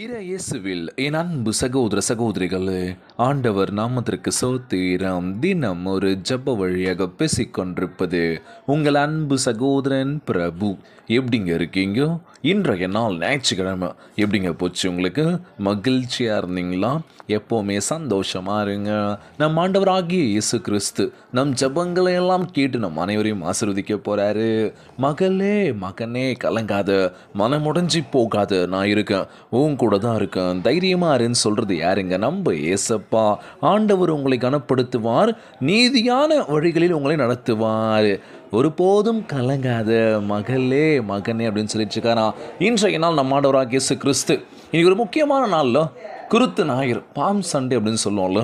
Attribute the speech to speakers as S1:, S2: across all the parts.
S1: இயேசுவில் என் அன்பு சகோதர சகோதரிகளே, ஆண்டவர் நாமத்திற்கு சோத்திரம். தினம் ஒரு ஜெப வழியாக பேசிக்கொண்டிருப்பது உங்கள் அன்பு சகோதரன் பிரபு. எப்படிங்க இருக்கீங்க? இன்றைய நாள் ஞாயிற்றுக்கிழமை எப்படிங்க போச்சு? உங்களுக்கு மகிழ்ச்சியாக இருந்தீங்களா? எப்போவுமே சந்தோஷமா இருங்க. நம் ஆண்டவராகிய இயேசு கிறிஸ்து நம் ஜெபங்களை எல்லாம் கேட்டு நம் அனைவரையும் ஆசீர்வதிக்க போறாரு. மகளே மகனே கலங்காத, மனமுடைஞ்சி போகாத, நான் இருக்கேன், உன் கூட தான் இருக்கேன், தைரியமா இருன்னு சொல்றது யாருங்க? நம்ம ஏசப்பா. ஆண்டவர் உங்களை கனப்படுத்துவார், நீதியான வழிகளில் உங்களை நடத்துவார். ஒருபோதும் கலங்காத மகளே மகனே அப்படின்னு சொல்லிட்டு இருக்காரா. இன்றைய நாள் நம்ம ஆண்டவராகிய இயேசு கிறிஸ்து இன்னைக்கு ஒரு முக்கியமான நாளில் குருத்து ஞாயிறு, பாம் சண்டே அப்படின்னு சொல்லுவோம்ல.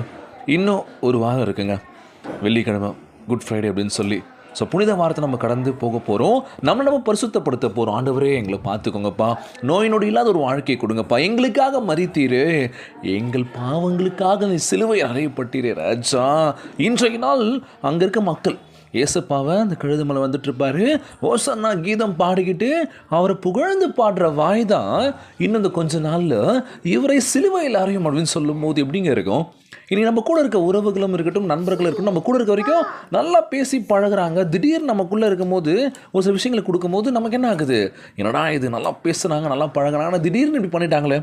S1: இன்னும் ஒரு வாரம் இருக்குங்க, வெள்ளிக்கிழமை குட் ஃப்ரைடே அப்படின்னு சொல்லி. ஸோ புனித வாரத்தை நம்ம கடந்து போக போகிறோம். நம்ம பரிசுத்தப்படுத்த போகிறோம். ஆண்டவரே எங்களை பார்த்துக்கோங்கப்பா, நோய் நொடி இல்லாத ஒரு வாழ்க்கையை கொடுங்கப்பா, எங்களுக்காக மரித்தீரே, எங்கள் பாவங்களுக்காக நீ சிலுவை அறையப்பட்டீரே ராஜா. இன்றைய நாள் அங்கே இருக்க மக்கள் ஏசப்பாவை அந்த கழுது மலை வந்துட்டு இருப்பாரு, ஓசன்னா கீதம் பாடிக்கிட்டு அவரை புகழ்ந்து பாடுற வாய் தான் இன்னும் இந்த கொஞ்ச நாளில் இவரை சிலுவையில் அறையும் அப்படின்னு சொல்லும் போது எப்படிங்க இருக்கும்? இனி நம்ம கூட இருக்க உறவுகளும் இருக்கட்டும், நண்பர்களும் இருக்கட்டும், நம்ம கூட இருக்க வரைக்கும் நல்லா பேசி பழகுறாங்க. திடீர்னு நமக்குள்ளே இருக்கும்போது ஒரு சில விஷயங்களை கொடுக்கும்போது நமக்கு என்ன ஆகுது? என்னடா இது நல்லா பேசுகிறாங்க, நல்லா பழகுறாங்க, ஆனால் திடீர்னு இப்படி பண்ணிட்டாங்களே.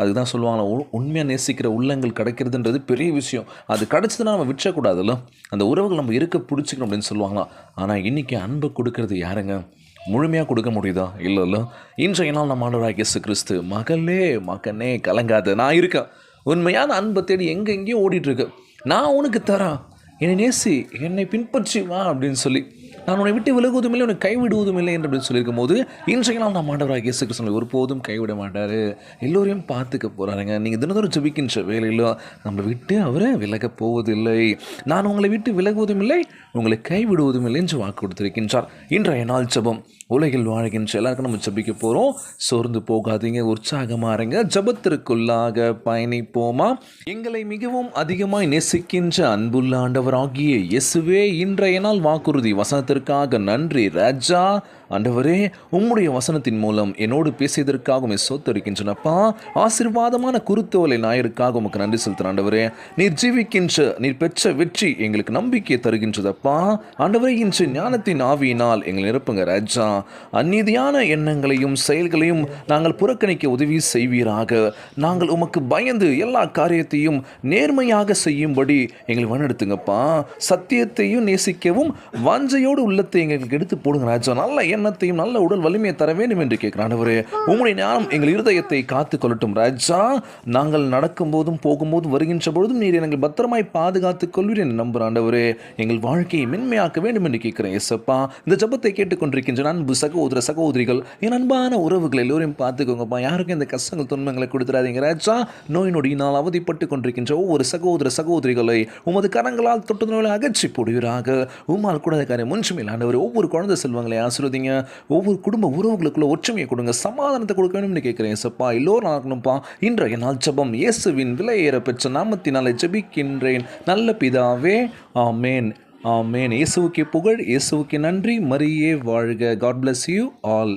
S1: அதுதான் சொல்லுவாங்களே, உண்மையாக நேசிக்கிற உள்ளங்கள் கிடைக்கிறதுன்றது பெரிய விஷயம். அது கிடச்சதுன்னா நம்ம விற்றக்கூடாதுல்ல, அந்த உறவுகள் நம்ம இருக்க பிடிச்சிக்கணும் அப்படின்னு சொல்லுவாங்களாம். ஆனால் இன்றைக்கி அன்பை கொடுக்கறது யாருங்க? முழுமையாக கொடுக்க முடியுதா? இல்லை. இன்றைய நாள் நம்ம ஆண்டவராகிய இயேசு கிறிஸ்து, மகளே மகனே கலங்காத, நான் இருக்கேன், உண்மையான அன்பை தேடி எங்கெங்கேயும் ஓடிட்டுருக்கு, நான் உனக்கு தரேன், என்னை நேசி, என்னை பின்பற்றி வா அப்படின்னு சொல்லி, நான் உன்னை விட்டு விலகுவதும் இல்லை, உன்னை கைவிடுவதும் இல்லை என்று அப்படின்னு சொல்லியிருக்கும் போது இன்றைய நாள் நம்ம ஆண்டவராகிய இயேசு கிறிஸ்து ஒருபோதும் கைவிட மாட்டார். எல்லோரையும் பார்த்துக்க போகிறாருங்க. நீங்கள் தினந்தோறும் ஜெபிக்கின்ற வேலையில் நம்மளை விட்டு அவரை விலக போவதில்லை. நான் உங்களை விட்டு விலகுவதும் இல்லை, உங்களை கைவிடுவதும் இல்லை என்று வாக்கு கொடுத்திருக்கின்றார். இன்றைய நாள் ஜெபம் உலகில் வாழ்கின்ற எல்லாருக்கும் நம்ம ஜெபிக்க போகிறோம். சோர்ந்து போகாதீங்க, உற்சாகமாக இருங்க, ஜெபத்திற்குள்ளாக பயணிப்போமா. எங்களை மிகவும் அதிகமாய் நேசிக்கின்ற அன்புள்ள ஆண்டவராகிய இயேசுவே, இன்றைய நாள் வாக்குறுதி வசனத்திற்காக நன்றி ராஜா. ஆண்டவரே, உம்முடைய வசனத்தின் மூலம் என்னோடு பேசியதற்காக சோத்தரிக்கின்றனப்பா. ஆசீர்வாதமான குருத்தோலை ஞாயிறுக்காக உமக்கு நன்றி செலுத்துகிறேன் ஆண்டவரே. நீர் ஜீவிக்கின்ற, நீர் பெற்ற வெற்றி எங்களுக்கு நம்பிக்கையை தருகின்றதப்பா. ஆண்டவரே, இன்று ஞானத்தின் ஆவியினால் எங்களை நிரப்புங்க ராஜா. அந்நீதியான எண்ணங்களையும் செயல்களையும் நாங்கள் புறக்கணிக்க உதவி செய்வீராக. நாங்கள் உமக்கு பயந்து எல்லா காரியத்தையும் நேர்மையாக செய்யும்படி எங்களை வழிநடத்துங்கப்பா. சத்தியத்தையும் நேசிக்கவும் வாஞ்சையோடு உள்ளத்தை எங்களுக்கு எடுத்து போடுங்க ராஜா. நல்ல எண்ணத்தையும் நல்ல உடல் வலிமையை தர வேண்டும் என்று கேட்கிறேன் ஆண்டவரே. உம்முடைய ஞானம் எங்கள் இருதயத்தை காத்து கொள்ளட்டும் ராஜா. நாங்கள் நடக்கும் போதும் போகும்போதும் வருகின்ற பொழுதும் நீர் எங்கள் பத்திரமாய் பாதுகாத்துக் கொள்வீர் என்று நம்புகிறேன் ஆண்டவரே. எங்கள் வாழ்க்கையை மென்மையாக்க வேண்டும் என்று கேட்கிறேன் ஏசப்பா. இந்த ஜெபத்தை கேட்டுக்கொண்டிருக்கின்ற அன்பு சகோதர சகோதரிகள், என் அன்பான உறவுகள் எல்லோரையும் பார்த்துக்கோங்கப்பா. யாருக்கும் இந்த கஷ்டங்கள் துன்பங்களை கொடுத்துடாதீங்க ராஜா. நோய் நொடியினால் அவதிப்பட்டு கொண்டிருக்கின்ற ஒவ்வொரு சகோதர சகோதரிகளை உமது கரங்களால் தொட்டு நோயை அகற்றி போடுவீராக. உம்மால் கூட காரியம் ஒன்றுமே ஆண்டவரே. ஒவ்வொரு குழந்தை செல்வங்களை ஆசீர்வதிங்க. ஒவ்வொரு குடும்ப உறவுகளுக்குள்ள ஒற்றுமையை கொடுங்க, சமாதானத்தை கொடுக்க வேணும்னு கேட்கிறேன் ஏசப்பா. எல்லோரும் நடக்கணும்ப்பா. இன்றைய நாள் ஜெபம் இயேசுவின் விலையேற பெற்ற நாமத்தினாலே ஜெபிக்கின்றேன் நல்ல பிதாவே, ஆமேன் ஆமேன். இயேசுவுக்கே புகழ், இயேசுவுக்கே நன்றி. மரியே வாழ்க. God bless you all.